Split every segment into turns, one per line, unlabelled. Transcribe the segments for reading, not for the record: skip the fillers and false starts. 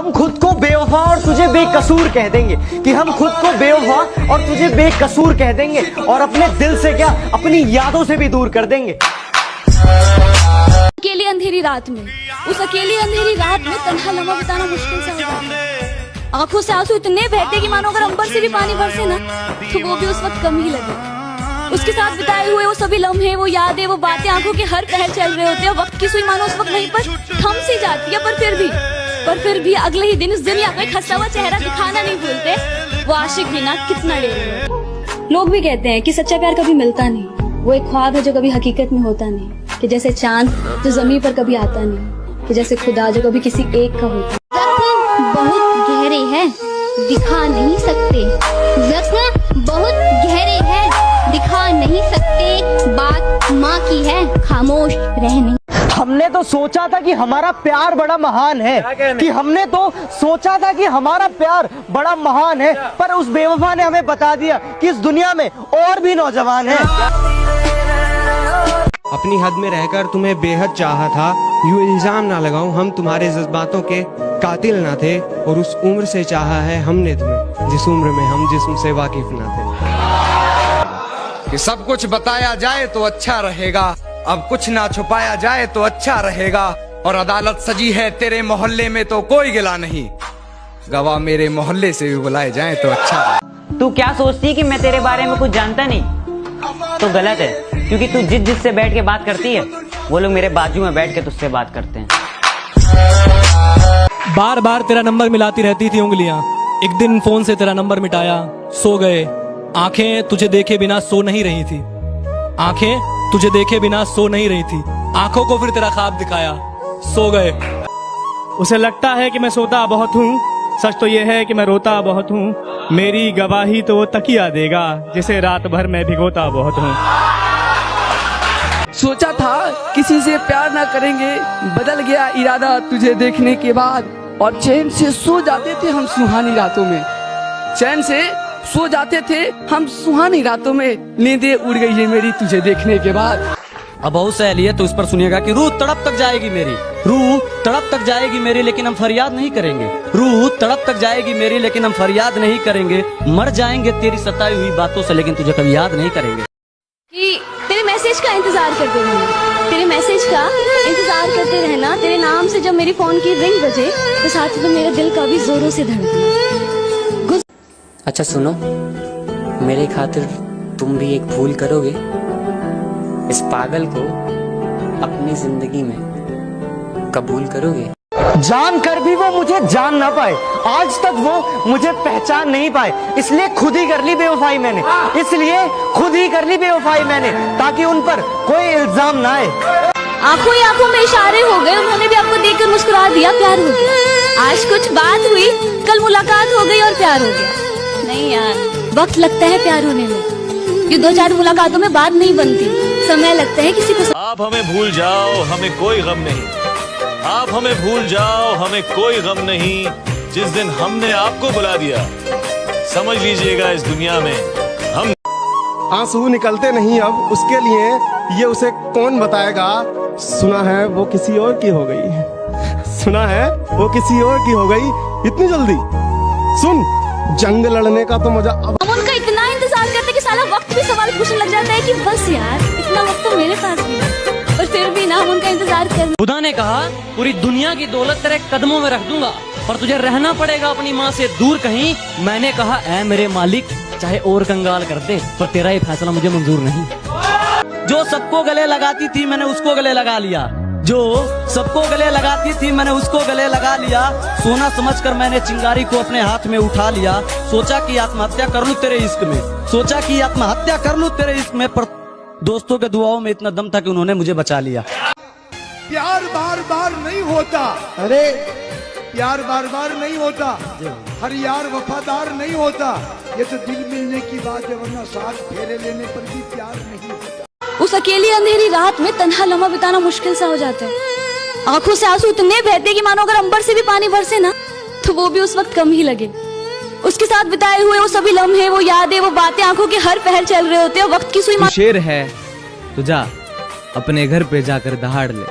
हम खुद को बेवफा और तुझे बेकसूर कह देंगे, कि हम खुद को बेवफा और तुझे बेकसूर कह देंगे, और अपने दिल से क्या अपनी यादों से भी दूर कर देंगे।
अकेली अंधेरी रात में, उस अकेली अंधेरी रात में तन्हा लम्हा बिताना मुश्किल सा होता है। आंखों से आंसू इतने बहते कि मानो अगर अंबर से भी पानी बरसे ना तो वो भी उस वक्त कम ही लगे। उसके साथ बिताए हुए वो सभी लम्हे, वो यादें, वो बातें आंखों के हर पहर चल रहे होते हैं। वक्त की सुई मानो उस वक्त वहीं पर थम सी जाती है, पर फिर भी अगले ही दिन इस दुनिया का एक हंसा हुआ चेहरा दिखाना नहीं भूलते वो आशिक भी ना कितना डेरे। लोग भी कहते हैं कि सच्चा प्यार कभी मिलता नहीं, वो एक ख्वाब है जो कभी हकीकत में होता नहीं, कि जैसे चांद जो जमीन पर कभी आता नहीं, कि जैसे खुदा जो कभी किसी एक का होता।
बहुत गहरे हैं, दिखा नहीं सकते, जख्म बहुत गहरे हैं, दिखा नहीं सकते, बात माँ की है, खामोश रहने।
हमने तो सोचा था कि हमारा प्यार बड़ा महान है, कि हमने तो सोचा था कि हमारा प्यार बड़ा महान है, पर उस बेवफा ने हमें बता दिया कि इस दुनिया में और भी नौजवान हैं।
अपनी हद में रहकर तुम्हें बेहद चाहा था, यूं इल्जाम ना लगाऊं हम तुम्हारे जज्बातों के कातिल ना थे, और उस उम्र से चाहा है हमने तुम्हें जिस उम्र में हम जिस्म से वाकिफ ना थे।
कि सब कुछ बताया जाए तो अच्छा रहेगा, अब कुछ ना छुपाया जाए तो अच्छा रहेगा, और अदालत सजी है तेरे मोहल्ले में तो कोई गिला नहीं, गवाह मेरे मोहल्ले से भी बुलाए जाए तो अच्छा।
तू क्या सोचती है कि मैं तेरे बारे में कुछ जानता नहीं? तो गलत है, क्योंकि तू जिससे बैठ के बात करती है वो लोग मेरे बाजू में बैठ के तुझसे बात करते हैं।
बार बार तेरा नंबर मिलाती रहती थी उंगलियां, एक दिन फोन से तेरा नंबर मिटाया, सो गए। आंखें तुझे देखे बिना सो नहीं रही थी, आंखें तुझे देखे बिना सो नहीं रही थी, आंखों को फिर तेरा ख्वाब दिखाया, सो गए।
उसे लगता है कि मैं सोता बहुत हूँ, सच तो ये है कि मैं रोता बहुत हूँ, मेरी गवाही तो वो तकिया देगा जिसे रात भर मैं भिगोता बहुत हूँ।
सोचा था किसी से प्यार ना करेंगे, बदल गया इरादा तुझे देखने के बाद, और चैन से सो जाते थे हम सुहानी रातों में, चैन से सो जाते थे हम सुहानी रातों में, नींदें उड़ गई है मेरी तुझे देखने के बाद।
अब बहुत सहेली है तो इस पर सुनिएगा कि रूह तड़प तक जाएगी मेरी, रूह तड़प तक जाएगी मेरी, लेकिन हम फरियाद नहीं करेंगे, रूह तड़प तक जाएगी मेरी, लेकिन हम फरियाद नहीं करेंगे, मर जाएंगे तेरी सताई हुई बातों से, लेकिन तुझे कभी याद नहीं करेंगे।
कि तेरे मैसेज का इंतजार करते रहना, तेरे मैसेज का इंतजार करते रहना, तेरे नाम से जब मेरी फोन की रिंग बजे तो साथ में मेरे दिल का भी जोरों से धड़कना।
अच्छा सुनो, मेरे खातिर तुम भी एक भूल करोगे, इस पागल को अपनी जिंदगी में कबूल करोगे?
जानकर भी वो मुझे जान ना पाए, आज तक वो मुझे पहचान नहीं पाए, इसलिए खुद ही कर ली बेवफाई मैंने, इसलिए खुद ही कर ली बेवफाई मैंने, ताकि उन पर कोई इल्जाम ना आए।
आंखों ही आंखों में इशारे हो गए, उन्होंने भी आपको देखकर मुस्कुरा दिया, प्यार हो गया। आज कुछ बात हुई, कल मुलाकात हो गई और प्यार हो गया। नहीं यार, वक्त लगता है प्यार होने में, ये 2-4 मुलाकातों में बात नहीं बनती, समय लगता है किसी को।
आप हमें भूल जाओ, हमें कोई गम नहीं, आप हमें भूल जाओ, हमें कोई गम नहीं, जिस दिन हमने आपको बुला दिया, समझ लीजिएगा इस दुनिया में हम।
आंसू निकलते नहीं अब उसके लिए, ये उसे कौन बताएगा, सुना है वो किसी और की हो गई, सुना है वो किसी और की हो गई, इतनी जल्दी? सुन, जंग लड़ने का तो मजा अब।
हम उनका इतना इंतजार करते कि साला वक्त भी सवाल पूछने लग जाता है कि बस यार इतना वक्त तो मेरे पास भी है, और फिर भी ना हम उनका इंतजार कर।
खुदा ने कहा पूरी दुनिया की दौलत तेरे कदमों में रख दूंगा, पर तुझे रहना पड़ेगा अपनी माँ से दूर कहीं। मैंने कहा ऐ मेरे मालिक, चाहे और कंगाल कर दे, पर तेरा ये फैसला मुझे मंजूर नहीं। जो सबको गले लगाती थी मैंने उसको गले लगा लिया, जो सबको गले लगाती थी मैंने उसको गले लगा लिया, सोना समझकर मैंने चिंगारी को अपने हाथ में उठा लिया, सोचा कि आत्महत्या कर लूं तेरे इश्क में, सोचा कि आत्महत्या कर लूं तेरे इश्क में, पर दोस्तों के दुआओं में इतना दम था कि उन्होंने मुझे बचा लिया।
प्यार बार बार नहीं होता, अरे प्यार बार बार नहीं होता, हर यार वफादार नहीं होता, ये तो दिल मिलने की बात है, वरना साथ फेरे लेने पर भी प्यार नहीं होता।
उस अकेली अंधेरी रात में तन्हा लम्हा बिताना मुश्किल सा हो जाता है। आंखों से आंसू इतने बहते कि मानो अगर अंबर से भी पानी बरसे ना तो वो भी उस वक्त कम ही लगे। उसके साथ बिताए हुए वो सभी लम्हे, वो यादें, वो बातें आंखों के हर पहर चल रहे होते हैं। वक्त की सुई
शेर है तो जा अपने घर पे जाकर दहाड़ ले,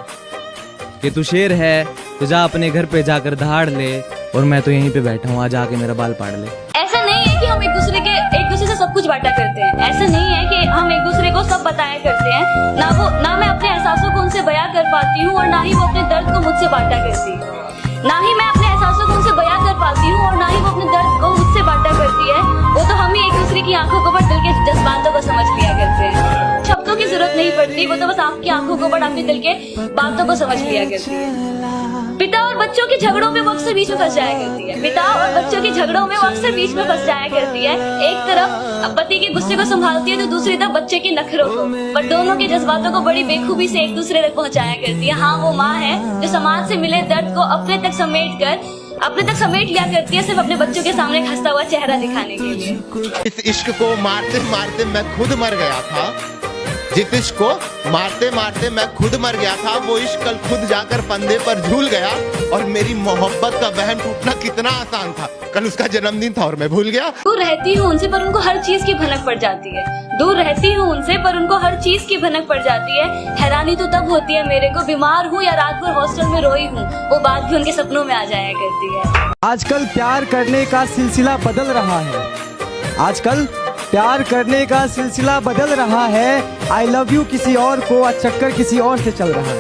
कि तू शेर है तो जा अपने घर पे जाकर दहाड़ ले, और मैं तो यहीं पे बैठा हूँ, आ जाके मेरा बाल पाड़ ले।
ऐसा नहीं है कि हम एक दूसरे से सब कुछ बांटा करते हैं। ऐसा नहीं है कि हम एक दूसरे को सब बताया करते हैं। ना मैं अपने एहसासों को उनसे बयां कर पाती हूँ, और ना ही वो अपने दर्द को मुझसे बांटा करती है। ना ही मैं अपने एहसासों को उनसे बयां कर पाती हूँ, और ना ही वो अपने दर्द को मुझसे बांटा करती है। वो तो हम ही एक दूसरे की आंखों को बट दिल के जज्बातों को समझ लिया करते हैं। शब्दों की जरूरत नहीं पड़ती, वो तो बस आपकी आंखों को बट आपके दिल के बातों को समझ लिया करती है। पिता और बच्चों के झगड़ों में वो अक्सर बीच में फंस जाया करती है। पिता और बच्चों के झगड़ों में वो अक्सर बीच में फंस जाया करती है। एक तरफ पति के गुस्से को संभालती है, तो दूसरी तरफ बच्चे के नखरों को, पर दोनों के जज्बातों को बड़ी बेखूबी से एक दूसरे तक पहुंचाया करती है। हाँ, वो माँ है जो समाज से मिले दर्द को अपने तक समेट लिया करती है, सिर्फ अपने बच्चों के सामने हंसता हुआ चेहरा दिखाने के लिए।
इस इश्क को मारते मारते मैं खुद मर गया था। जिस इश्क को मारते मारते मैं खुद मर गया था, वो इश्क कल खुद जाकर फंदे पर झूल गया। और मेरी मोहब्बत का वहम टूटना कितना आसान था, कल उसका जन्मदिन था और मैं भूल गया।
दूर रहती हूँ उनसे पर उनको हर चीज की भनक पड़ जाती है। दूर रहती हूँ उनसे पर उनको हर चीज की भनक पड़ जाती है। हैरानी तो तब होती है मेरे को, बीमार हूँ या रात भर हॉस्टल में रोई हूँ, वो बात भी उनके सपनों में आ जाया करती है।
आजकल प्यार करने का सिलसिला बदल रहा है। आजकल प्यार करने का सिलसिला बदल रहा है। आई लव यू किसी और को चक्कर किसी और से चल रहा है।